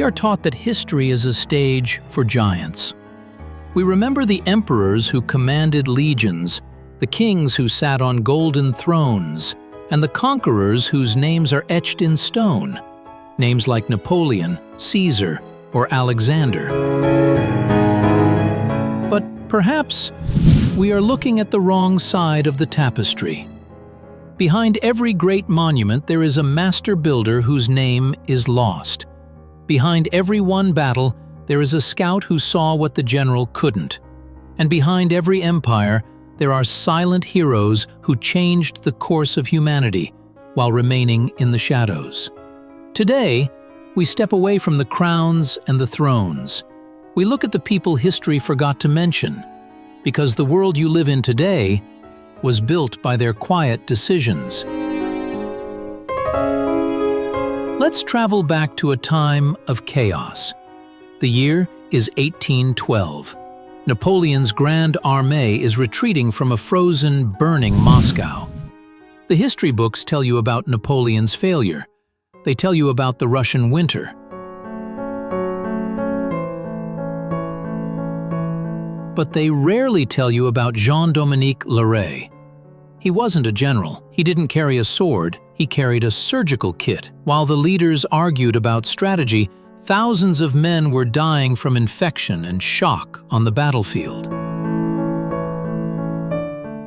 are taught that history is a stage for giants. We remember the emperors who commanded legions, the kings who sat on golden thrones, and the conquerors whose names are etched in stone, names like Napoleon, Caesar, or Alexander. But perhaps we are looking at the wrong side of the tapestry. Behind every great monument there is a master builder whose name is lost. Behind every won battle there is a scout who saw what the general couldn't. And behind every empire there are silent heroes who changed the course of humanity while remaining in the shadows. Today, we step away from the crowns and the thrones. We look at the people history forgot to mention, because the world you live in today was built by their quiet decisions. Let's travel back to a time of chaos. The year is 1812. Napoleon's Grande Armée is retreating from a frozen, burning Moscow. The history books tell you about Napoleon's failure. They tell you about the Russian winter. But they rarely tell you about Jean-Dominique Larrey. He wasn't a general. He didn't carry a sword. He carried a surgical kit. While the leaders argued about strategy, thousands of men were dying from infection and shock on the battlefield.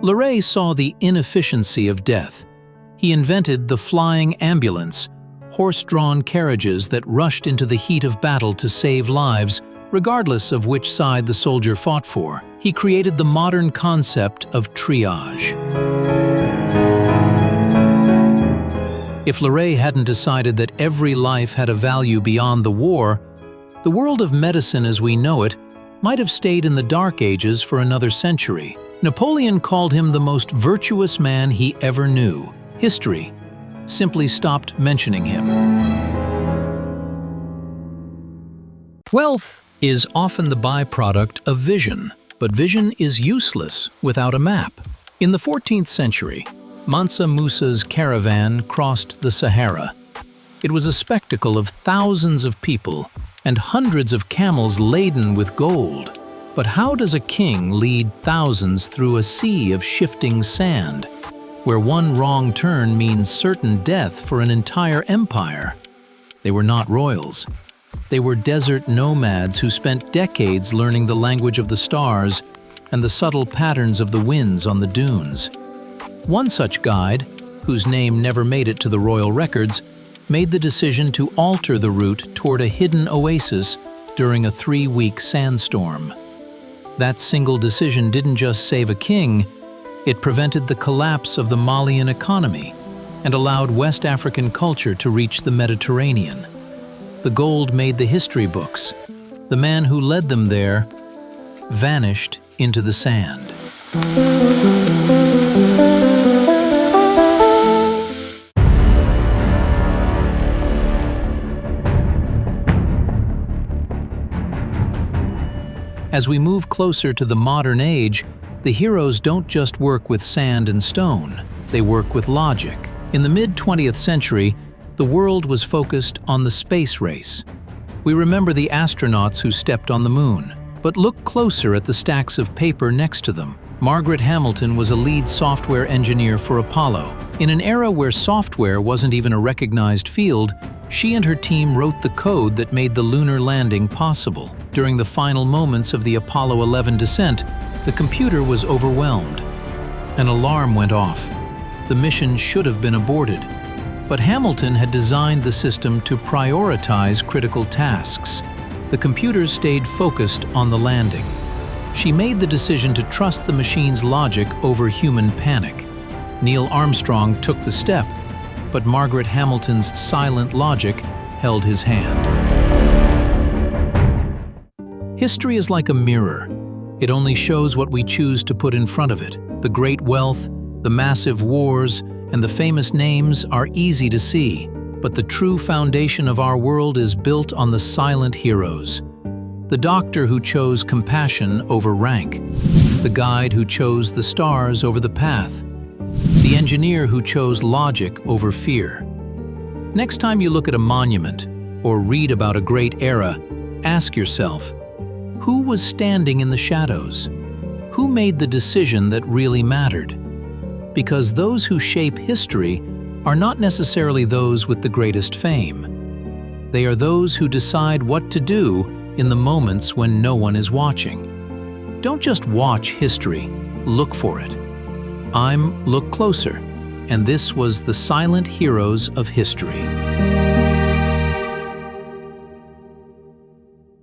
Larrey saw the inefficiency of death. He invented the flying ambulance, horse-drawn carriages that rushed into the heat of battle to save lives, regardless of which side the soldier fought for. He created the modern concept of triage. If Larrey hadn't decided that every life had a value beyond the war, the world of medicine as we know it might have stayed in the Dark Ages for another century. Napoleon called him the most virtuous man he ever knew. History simply stopped mentioning him. Wealth is often the byproduct of vision, but vision is useless without a map. In the 14th century, Mansa Musa's caravan crossed the Sahara. It was a spectacle of thousands of people and hundreds of camels laden with gold. But how does a king lead thousands through a sea of shifting sand, where one wrong turn means certain death for an entire empire? They were not royals. They were desert nomads who spent decades learning the language of the stars and the subtle patterns of the winds on the dunes. One such guide, whose name never made it to the royal records, made the decision to alter the route toward a hidden oasis during a 3-week sandstorm. That single decision didn't just save a king, it prevented the collapse of the Malian economy and allowed West African culture to reach the Mediterranean. The gold made the history books. The man who led them there vanished into the sand. As we move closer to the modern age, the heroes don't just work with sand and stone, they work with logic. In the mid-20th century, the world was focused on the space race. We remember the astronauts who stepped on the moon, but look closer at the stacks of paper next to them. Margaret Hamilton was a lead software engineer for Apollo. In an era where software wasn't even a recognized field, she and her team wrote the code that made the lunar landing possible. During the final moments of the Apollo 11 descent, the computer was overwhelmed. An alarm went off. The mission should have been aborted. But Hamilton had designed the system to prioritize critical tasks. The computers stayed focused on the landing. She made the decision to trust the machine's logic over human panic. Neil Armstrong took the step, but Margaret Hamilton's silent logic held his hand. History is like a mirror. It only shows what we choose to put in front of it. The great wealth, the massive wars, and the famous names are easy to see, but the true foundation of our world is built on the silent heroes. The doctor who chose compassion over rank, the guide who chose the stars over the path, the engineer who chose logic over fear. Next time you look at a monument, or read about a great era, ask yourself, who was standing in the shadows? Who made the decision that really mattered? Because those who shape history are not necessarily those with the greatest fame. They are those who decide what to do in the moments when no one is watching. Don't just watch history, look for it. I'm Look Closer, and this was the Silent Heroes of History.